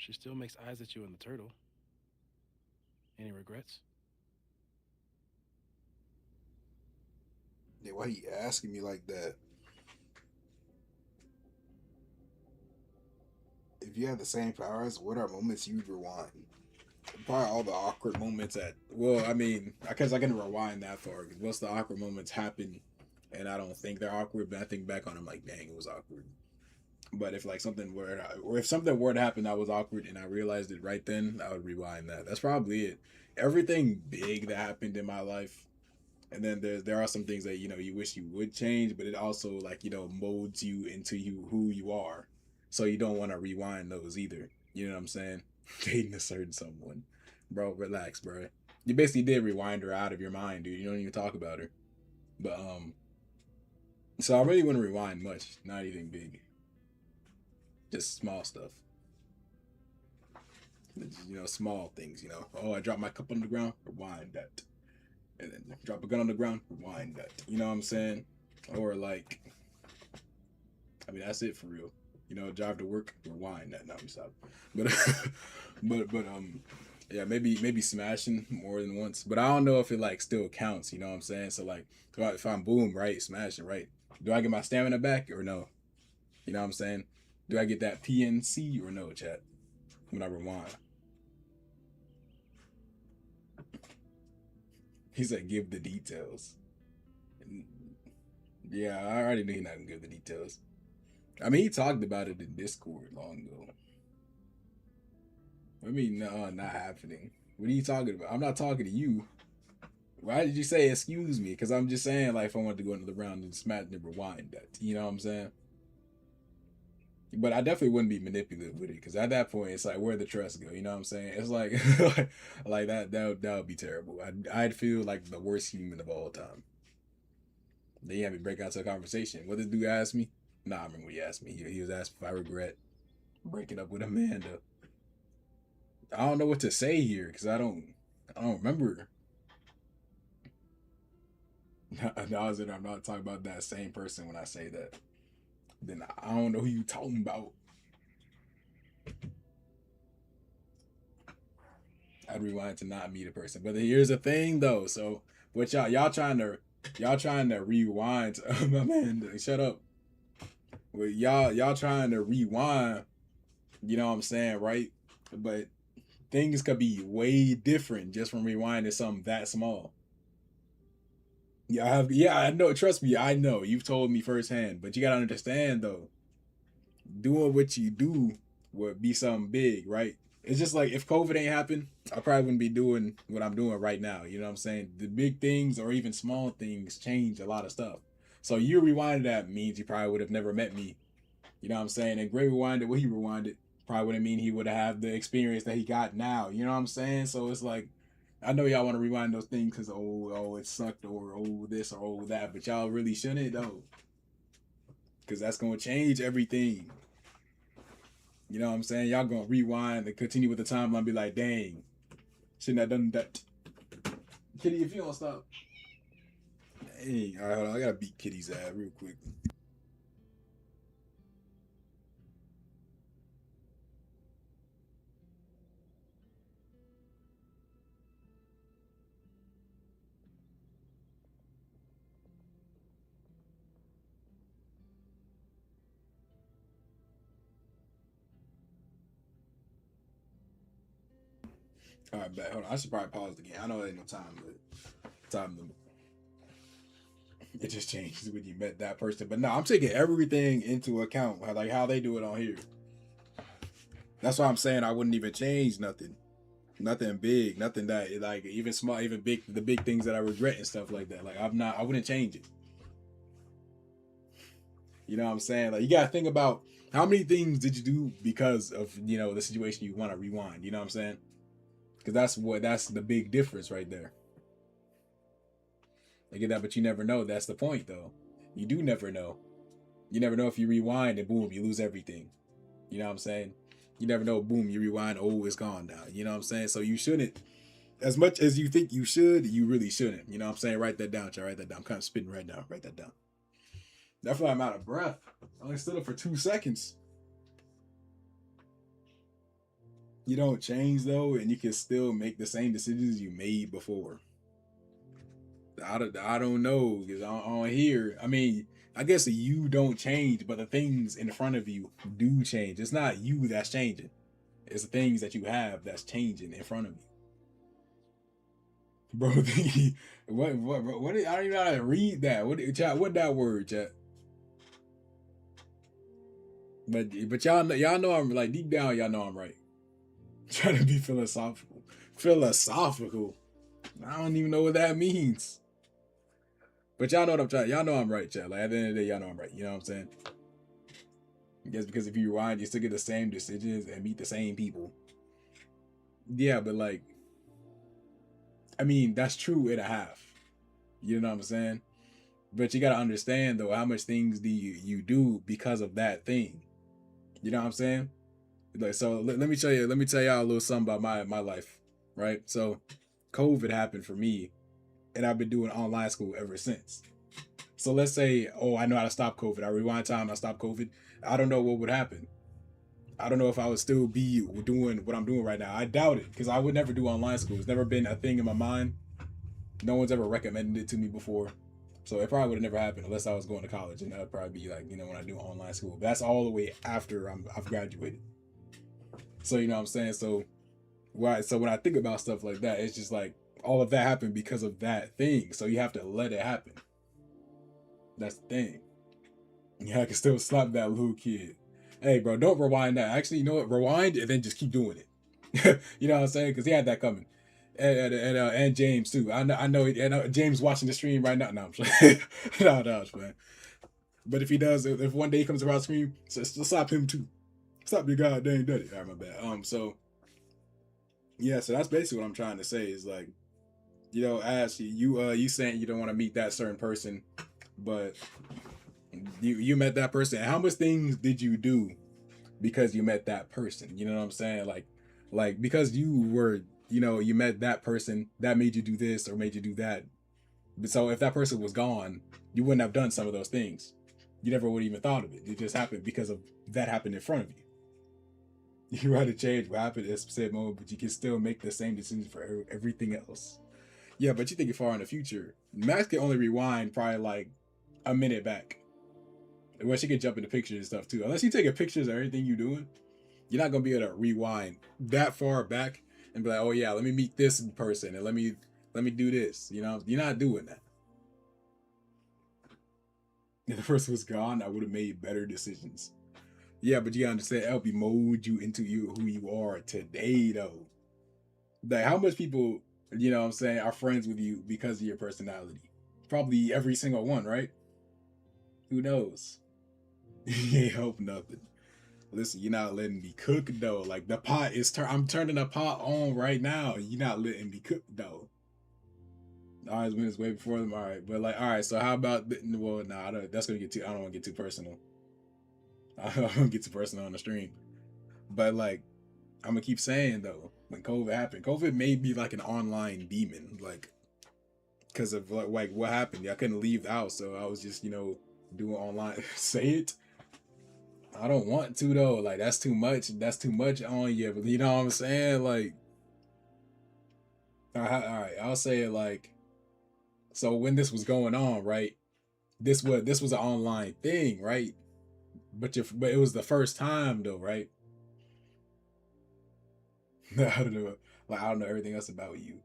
She still makes eyes at you and the turtle. Any regrets? Yeah, why he asking me like that? If you had the same powers, what are moments you'd rewind? Probably all the awkward moments at. Well, I mean, because I can rewind that far. Because most of the awkward moments happen, and I don't think they're awkward, but I think back on them like, dang, it was awkward. But if like something were, or if something were to happen that was awkward and I realized it right then, I would rewind that. That's probably it. Everything big that happened in my life, and then there are some things that you wish you would change, but it also like molds you into who you are, so you don't want to rewind those either. You know what I'm saying? Dating a certain someone, bro. Relax, bro. You basically did rewind her out of your mind, dude. You don't even talk about her. But so I really wouldn't rewind much. Not anything big, just small stuff. Small things. Oh, I dropped my cup on the ground. Rewind that, and then drop a gun on the ground. Rewind that. You know what I'm saying? Or like, I mean, that's it for real. Drive to work, rewind that. No, we stop. But, but yeah, maybe smashing more than once. But I don't know if it like still counts. You know what I'm saying? So like, if I'm boom right, smashing right, do I get my stamina back or no? You know what I'm saying? Do I get that PNC or no, chat? When I rewind, he said, "Give the details." Yeah, I already knew he not gonna give the details. I mean, he talked about it in Discord long ago. I mean, no, not happening. What are you talking about? I'm not talking to you. Why did you say excuse me? Because I'm just saying, like, if I wanted to go into the round and smash and rewind that, you know what I'm saying? But I definitely wouldn't be manipulative with it because at that point, it's like where the trust go. You know what I'm saying? It's like, like that. That would be terrible. I'd feel like the worst human of all time. Then you have me break out to a conversation. What did dude ask me? Nah, I remember what he asked me. He was asking if I regret breaking up with Amanda. I don't know what to say here because I don't remember. I'm not talking about that same person when I say that. Then I don't know who you talking about. I'd rewind to not meet a person. But here's the thing though. So what y'all trying to rewind my man, shut up. Well, y'all trying to rewind, you know what I'm saying, right? But things could be way different just from rewinding something that small. Yeah, I know, trust me, I know. You've told me firsthand, but you gotta understand though, doing what you do would be something big, right? It's just like if COVID ain't happened, I probably wouldn't be doing what I'm doing right now. You know what I'm saying? The big things or even small things change a lot of stuff. So you rewinded that means you probably would have never met me. You know what I'm saying? And Gray rewinded what he rewinded probably wouldn't mean he would have the experience that he got now. You know what I'm saying? So it's like I know y'all want to rewind those things because it sucked or this or that, but y'all really shouldn't though, because that's gonna change everything. You know what I'm saying? Y'all gonna rewind and continue with the timeline and be like, dang, shouldn't have done that. Kitty, if you don't stop. Dang, all right, hold on. I gotta beat Kitty's ass real quick. All right, back. Hold on. I should probably pause the game. I know there ain't no time, but time limit. It just changes when you met that person. But no, I'm taking everything into account, like how they do it on here. That's why I'm saying I wouldn't even change nothing. Nothing big, nothing that like even small, even big, the big things that I regret and stuff like that. Like I wouldn't change it. You know what I'm saying? Like you gotta think about how many things did you do because of the situation you want to rewind. You know what I'm saying? Because that's the big difference right there. I get that, but you never know. That's the point, though. You do never know. You never know if you rewind and boom, you lose everything. You know what I'm saying? You never know. Boom, you rewind. Oh, it's gone now. You know what I'm saying? So you shouldn't, as much as you think you should, you really shouldn't. You know what I'm saying? Write that down, y'all. Write that down. I'm kind of spitting right now. Write that down. That's why I'm out of breath. I only stood up for 2 seconds. You don't change though, and you can still make the same decisions you made before. I don't know because on here, I mean, I guess you don't change, but the things in front of you do change. It's not you that's changing; it's the things that you have that's changing in front of you, bro. What? I don't even know how to read that. Chat? What that word, chat? But y'all know I'm like deep down, y'all know I'm right. Trying to be philosophical. Philosophical. I don't even know what that means. But y'all know what I'm trying. Y'all know I'm right, chat. Like at the end of the day, y'all know I'm right. You know what I'm saying? I guess because if you rewind, you still get the same decisions and meet the same people. Yeah, but like, I mean, that's true and a half. You know what I'm saying? But you gotta understand though, how much things do you do because of that thing? You know what I'm saying? Like, so let me show you. Let me tell y'all a little something about my life, right? So, COVID happened for me, and I've been doing online school ever since. So let's say, oh, I know how to stop COVID. I rewind time, I stop COVID. I don't know what would happen. I don't know if I would still be doing what I'm doing right now. I doubt it because I would never do online school. It's never been a thing in my mind. No one's ever recommended it to me before. So it probably would have never happened unless I was going to college, and that would probably be like, when I do online school. But that's all the way after I've graduated. So you know what I'm saying. So why? So when I think about stuff like that, it's just like all of that happened because of that thing. So you have to let it happen. That's the thing. Yeah, I can still slap that little kid. Hey, bro, don't rewind that. Actually, you know what? Rewind and then just keep doing it. You know what I'm saying? Because he had that coming. And James too. I know. And James watching the stream right now. No, I'm playing. No, I'm playing. But if he does, if one day he comes around the stream, so slap him too. Stop your goddamn daddy. All right, my bad. So yeah, so that's basically what I'm trying to say is like, Ash, you saying you don't want to meet that certain person, but you met that person. How much things did you do because you met that person? You know what I'm saying? Like because you were, you met that person that made you do this or made you do that. So if that person was gone, you wouldn't have done some of those things. You never would have even thought of it. It just happened because of that happened in front of you. You had to change what happened at a specific moment, but you can still make the same decision for everything else. Yeah, but you think you're far in the future. Max can only rewind probably like a minute back. Well, she can jump into pictures and stuff too. Unless you take a pictures of everything you're doing, you're not gonna be able to rewind that far back and be like, oh yeah, let me meet this person and let me do this. You're not doing that. If the person was gone, I would have made better decisions. Yeah, but you gotta understand, LP mold you into who you are today, though. Like, how much people, what I'm saying, are friends with you because of your personality? Probably every single one, right? Who knows? You ain't hope nothing. Listen, you're not letting me cook though. Like the pot is I'm turning the pot on right now. You're not letting me cook though. All right, minutes way before them. All right, but like, all right. So how about? Well, nah, that's gonna get too. I don't want to get too personal. I don't want to get too personal on the stream. But like, I'm gonna keep saying though, when COVID happened, COVID made me like an online demon. Like, because of like what happened. I couldn't leave the house, so I was just doing online. Say it. I don't want to though. Like that's too much. That's too much on you. But you know what I'm saying? Like, all right. I'll say it like. So when this was going on, right? This was an online thing, right? But it was the first time though, right? I don't know. Like I don't know everything else about you.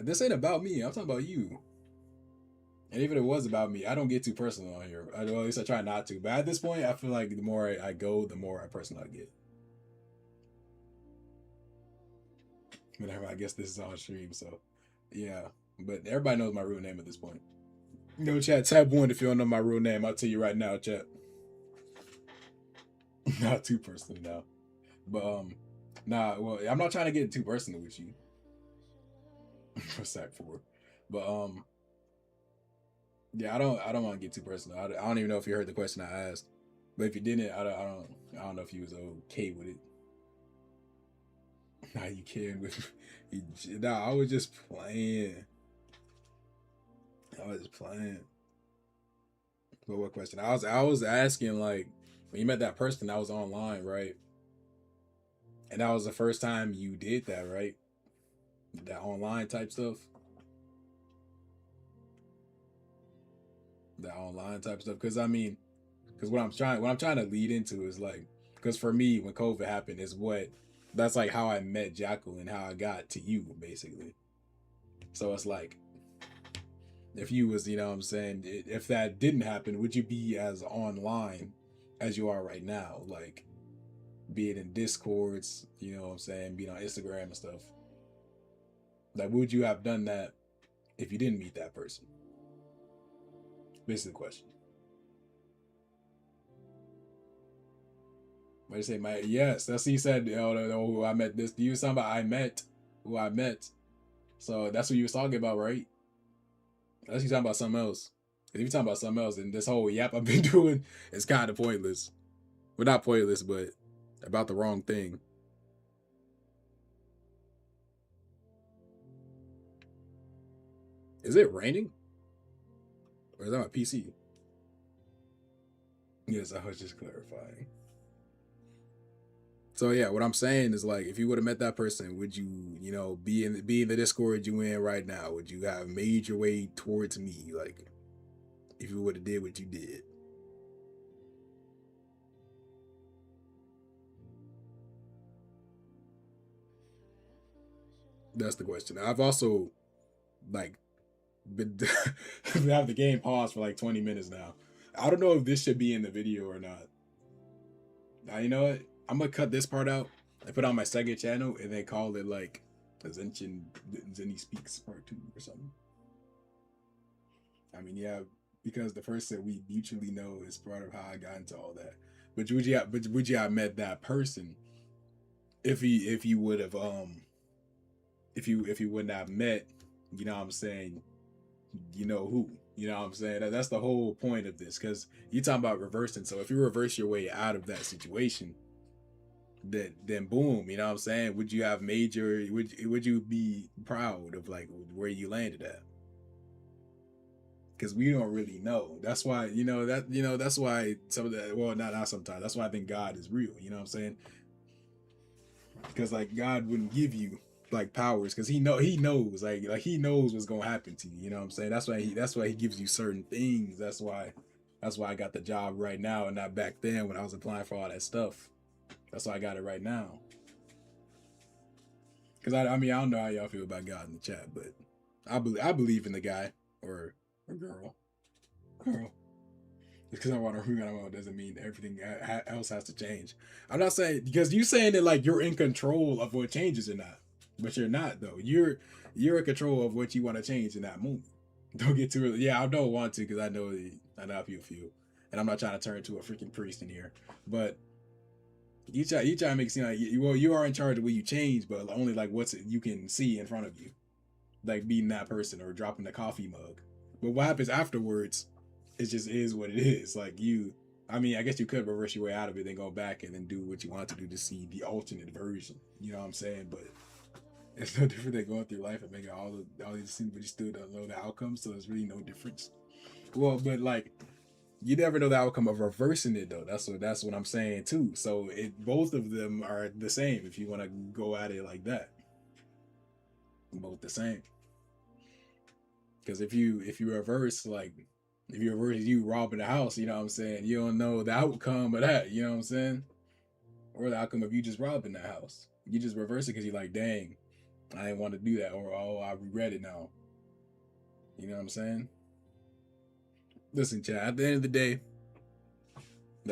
This ain't about me. I'm talking about you. And even if it was about me, I don't get too personal on here. At least I try not to. But at this point, I feel like the more I go, the more personal I get. Whatever. I guess this is on stream, so yeah. But everybody knows my real name at this point. Chat, tab one if you don't know my real name. I'll tell you right now, chat. Not too personal now. But nah, well, I'm not trying to get too personal with you. For Sack 4. But yeah, I don't want to get too personal. I don't even know if you heard the question I asked. But if you didn't, I don't know if you was okay with it. Nah, you can with nah, I was just playing. I was just playing. But what question? I was asking like when you met that person that was online, right? And that was the first time you did that, right? That online type stuff. That online type stuff. Because I mean, because what I'm trying to lead into is like, because for me, when COVID happened, is what that's like how I met Jackal and how I got to you, basically. So it's like, if you was, you know what I'm saying, if that didn't happen, would you be as online as you are right now? Like, being in Discords, you know what I'm saying, being on Instagram and stuff. Like, would you have done that if you didn't meet that person? This is the question. What you say, my yes, that's what you said. Who I met this. You was talking about I met who I met. So that's what you was talking about, right? Unless you talking about something else. If you talking about something else, then this whole yap I've been doing is kind of pointless. Well, not pointless, but about the wrong thing. Is it raining? Or is that my PC? Yes, I was just clarifying. So yeah, what I'm saying is like, if you would have met that person, would you, be in the Discord you in right now? Would you have made your way towards me? Like, if you would have did what you did. That's the question. I've also like been have the game paused for like 20 minutes now. I don't know if this should be in the video or not. Now you know what? I'm gonna cut this part out and put it on my second channel and then call it like Zenny Speaks Part 2 or something. I mean, yeah, because the person we mutually know is part of how I got into all that. But would you have met that person if you would have if you wouldn't have met, you know what I'm saying, you know who. You know what I'm saying? That's the whole point of this, because you talking about reversing. So if you reverse your way out of that situation, then boom, you know what I'm saying? Would you have made your would you be proud of like where you landed at? Because we don't really know. That's why that's why some of the well not sometimes. That's why I think God is real. You know what I'm saying? Because like God wouldn't give you like powers because he knows like he knows what's gonna happen to you. You know what I'm saying? That's why he gives you certain things. That's why I got the job right now and not back then when I was applying for all that stuff. That's why I got it right now. Because I mean I don't know how y'all feel about God in the chat, but I believe in the guy or girl. Girl. Because I want to rebound doesn't mean everything else has to change. I'm not saying because you saying that like you're in control of what changes or not, but you're not though. You're in control of what you want to change in that moment. Don't get too early. Yeah, I don't want to because I know how people feel, and I'm not trying to turn into a freaking priest in here. But you try to make it seem like you are in charge of what you change, but only like what's it you can see in front of you, like being that person or dropping the coffee mug. But what happens afterwards, it just is what it is. Like I mean, I guess you could reverse your way out of it, then go back and then do what you want to do to see the alternate version. You know what I'm saying? But it's no different than going through life and making all these things, but you still don't know the outcome. So there's really no difference. Well, but like you never know the outcome of reversing it though. That's what I'm saying too. So both of them are the same if you want to go at it like that. Both the same. Because if you reverse like if you reverse you robbing the house, you know what I'm saying, you don't know the outcome of that, you know what I'm saying? Or the outcome of you just robbing that house. You just reverse it because you're like, dang, I didn't want to do that, or oh, I regret it now. You know what I'm saying? Listen, Chad, at the end of the day,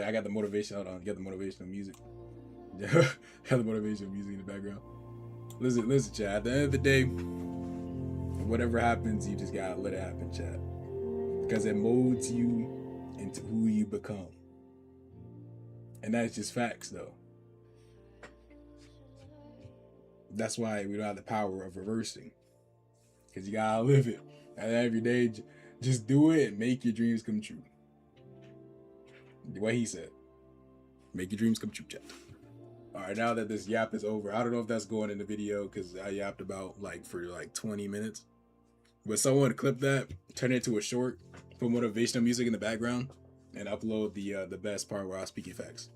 I got the motivation. Hold on, get the motivational music. Yeah, have the motivational music in the background. Listen, Chad. At the end of the day, whatever happens, you just gotta let it happen, Chad, because it molds you into who you become, and that's just facts, though. That's why we don't have the power of reversing, because you gotta live it. And every day, just do it and make your dreams come true. The way he said, make your dreams come true, Chad. All right, now that this yap is over, I don't know if that's going in the video because I yapped about like for like 20 minutes. But someone clip that, turn it into a short, put motivational music in the background, and upload the best part where I was speaking facts.